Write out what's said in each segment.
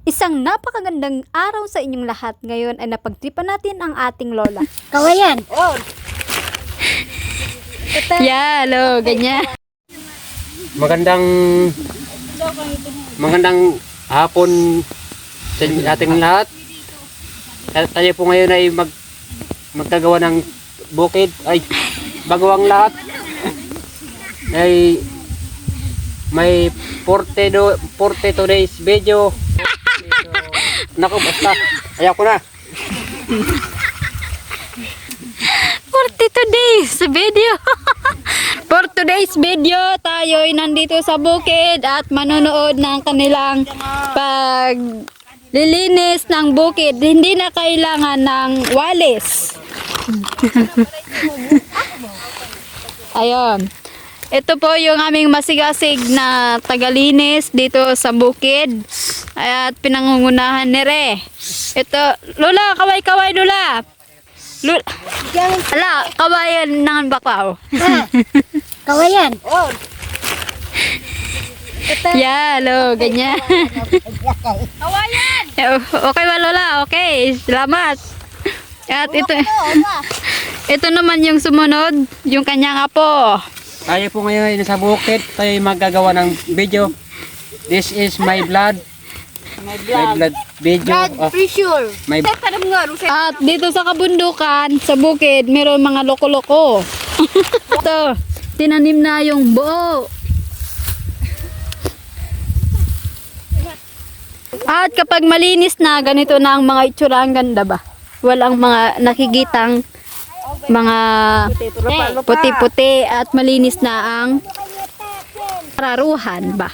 Isang napakagandang araw sa inyong lahat. Ngayon ay napagtripan natin ang ating lola. Kawayan. Oh. Yalo, ganyan. Magandang hapon sa ating lahat. Tayo po ngayon ay magkagawa ng bukid. Ay, bago ang lahat ay may 42 days video. Naku, basta ayaw ko na. 42 days video. For today's video, tayo ay nandito sa bukid at manonood ng kanilang paglilinis ng bukid. Hindi na kailangan ng walis. Ayun. Ito po yung aming masigasig na tagalinis dito sa bukid. At pinangungunahan ni Re. Ito, Lola, kaway-kaway, Lola. Ala, kawayan ng bakaw. Kawayan. Oh. Yalo, ganyan. Kawayan. Okay ba, Lola? Okay, salamat. At ito naman yung sumunod, yung kanyang apo. Tayo po ngayon sa bukid. Tayo ay magagawa ng video. This is my blood. My blood video. Blood pressure. At dito sa kabundukan, sa bukid, mayroon mga loko-loko. Ito, tinanim na yung buo. At kapag malinis na, ganito na ang mga itsura. Ang ganda ba? Walang mga nakikitang mga puti-puti at malinis na ang pararuhan ba?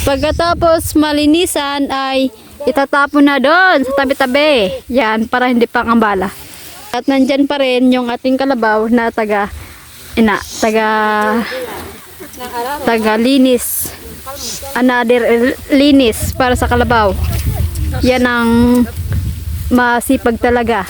Pagkatapos malinisan ay itatapon na doon sa tabi-tabi. Yan, para hindi pangambala. At nandyan pa rin yung ating kalabaw na taga linis. Another linis para sa kalabaw. Yan ang masipag talaga.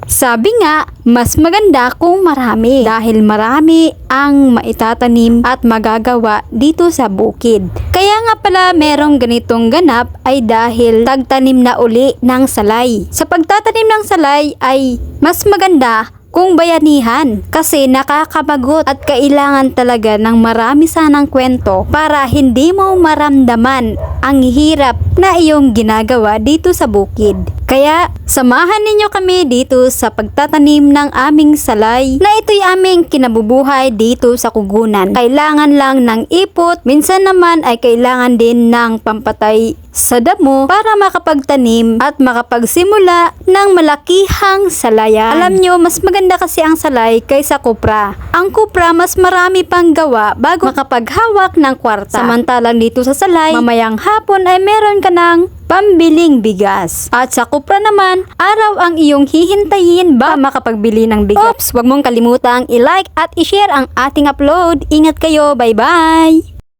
Sabi nga, mas maganda kung marami dahil marami ang maitatanim at magagawa dito sa bukid. Kaya nga pala merong ganitong ganap ay dahil tagtanim na uli ng salay. Sa pagtatanim ng salay ay mas maganda kung bayanihan kasi nakakabagot at kailangan talaga ng marami sanang kwento para hindi mo maramdaman ang hirap na iyong ginagawa dito sa bukid. Kaya samahan ninyo kami dito sa pagtatanim ng aming salay na ito'y aming kinabubuhay dito sa Kugunan. Kailangan lang ng ipot, minsan naman ay kailangan din ng pampatay sa damo para makapagtanim at makapagsimula ng malakihang salayan. Alam nyo, mas maganda kasi ang salay kaysa kupra. Ang kupra mas marami pang gawa bago makapaghawak ng kwarta. Samantalang dito sa salay, mamayang hapon ay meron ka ng pambiling bigas. At sa kupra naman, araw ang iyong hihintayin ba makapagbili ng bigas. Oops, wag mong kalimutang i-like at i-share ang ating upload. Ingat kayo, bye-bye!